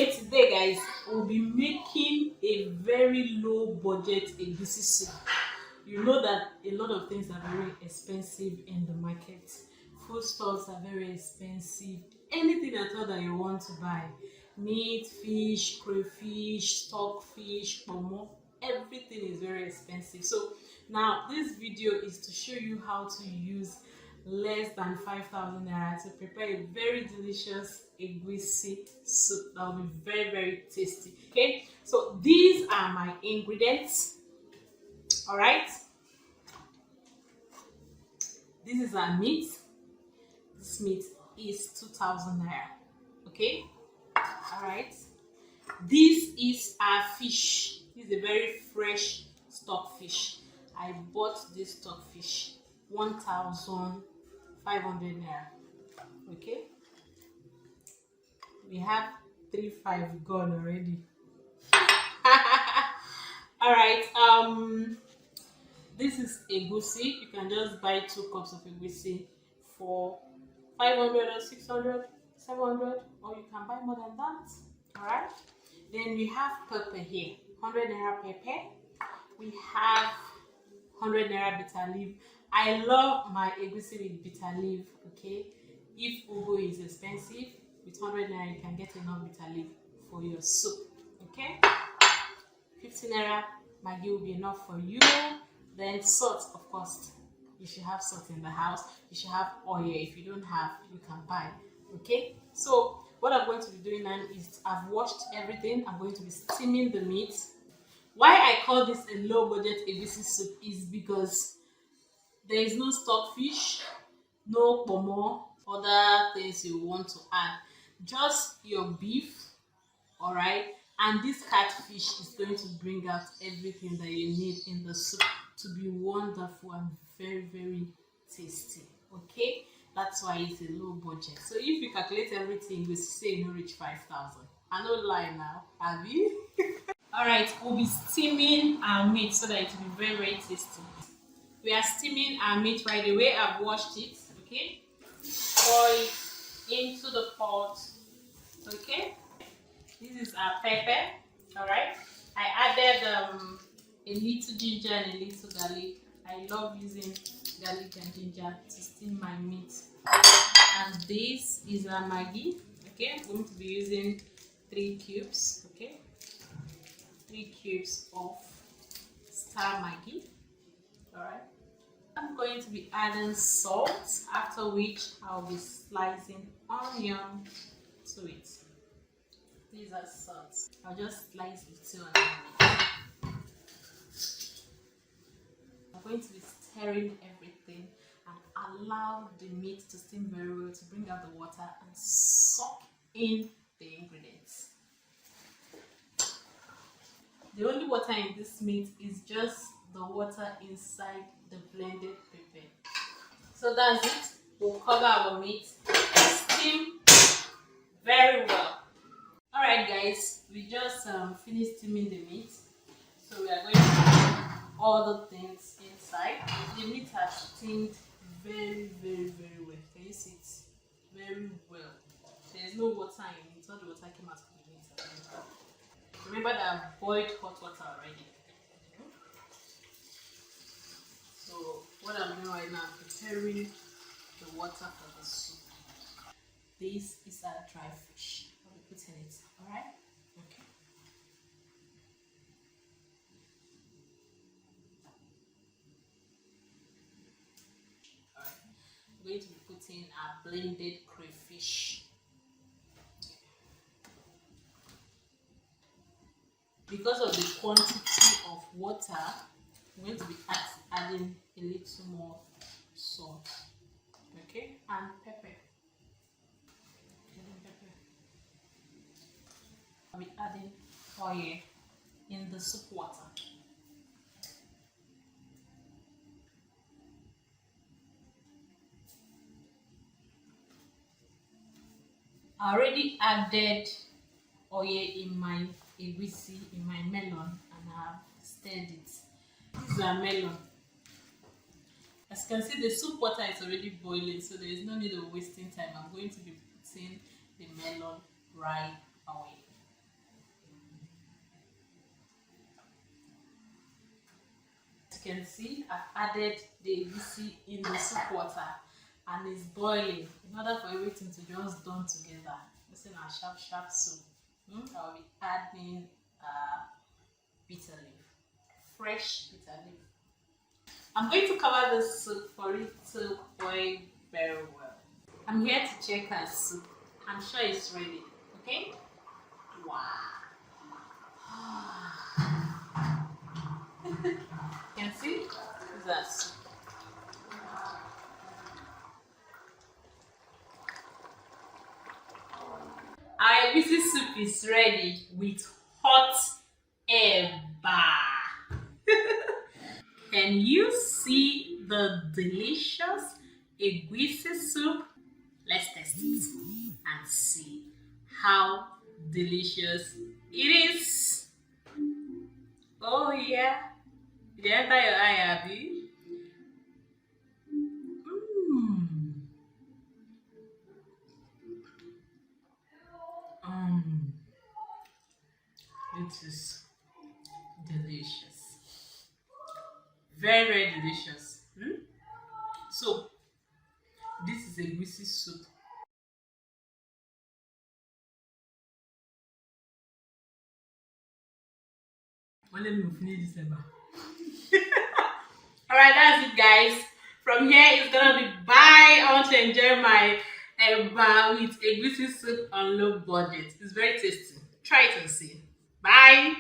Okay, today guys, we'll be making a very low budget egusi soup. You know that a lot of things are very expensive in the market. Foodstuffs are very expensive. Anything at all that you want to buy, meat, fish, crayfish, stockfish, pomo, everything is very expensive. So now this video is to show you how to use less than 5,000 naira to prepare a very delicious egusi soup that will be very tasty. Okay, so these are my ingredients. All right, this is our meat. This meat is 2,000 naira. Okay, all right, this is our fish. This is a very fresh stockfish. I bought this stockfish 1,500 naira. Okay, we have 3-5 gone already. All right, this is egusi. You can just buy 2 cups of egusi for 500 or 600, 700, or you can buy more than that. All right, then we have pepper here, 100 naira pepper. We have 100 naira bitter leaf. I love my egusi with bitter leaf. Okay, if ugu is expensive, with 100 naira you can get enough bitter leaf for your soup. Okay, 50 naira maggi will be enough for you. Then salt, of course, you should have salt in the house. You should have oil. If you don't have, you can buy. Okay, so what I'm going to be doing now is I've washed everything. I'm going to be steaming the meat. Why I call this a low budget egusi soup is because there is no stockfish, no pomo, other things you want to add, just your beef. All right, and this catfish is going to bring out everything that you need in the soup to be wonderful and very tasty. Okay, that's why it's a low budget. So if you calculate everything, we say you no reach 5,000. I no lie now, have you? All right, we'll be steaming our meat so that it will be very tasty. We are steaming our meat right away. I've washed it. Okay, pour it into the pot. Okay, this is our pepper. All right, I added a little ginger and a little garlic. I love using garlic and ginger to steam my meat. And this is our maggi. Okay, I'm going to be using 3 cubes. Okay, 3 cubes of star maggi. All right, I'm going to be adding salt, after which I'll be slicing onion to it. These are salt. I'll just slice little onion. I'm going to be stirring everything and allow the meat to steam very well to bring out the water and soak in the ingredients. The only water in this meat is just the water inside the blended pepper. So that's it. We'll cover our meat, steam very well. All right guys, we just finished steaming the meat, so we are going to put all the things inside. The meat has steamed very well. Can you see it? Very well. There's no water in it. All the water came out of the meat. Remember that I've boiled hot water already. So what I'm doing right now, I'm preparing the water for the soup. This is our dry fish. I'll be putting it. All right. Okay. All right. I'm going to be putting our blended crayfish. Because of the quantity of water, I'm going to be adding a little more salt. Okay, and pepper. I'll be adding oil in the soup water. I already added oil in my egusi, in my melon, and I've stirred it. This is a melon. As you can see, the soup water is already boiling, so there is no need of wasting time. I'm going to be putting the melon right away. you can see, I've added the egusi in the soup water and it's boiling in order for everything to just done together. This is our sharp soup. I'll be adding bitter leaf, fresh bitter leaf. I'm going to cover the soup for it to boil very well. I'm here to check our soup. I'm sure it's ready. Okay? Wow. You can see? This is our soup. Our egusi soup is ready with hot eba. Can you see the delicious egusi soup? Let's test it and see how delicious it is. Oh yeah, did you enter your eye, Abby? Mmm. It is delicious. Very, very delicious. So, this is egusi soup. Well, let me finish this ever. Alright, that's it, guys. From here, it's gonna be bye. I want to enjoy my eba with egusi soup on low budget. It's very tasty. Try it and see. Bye.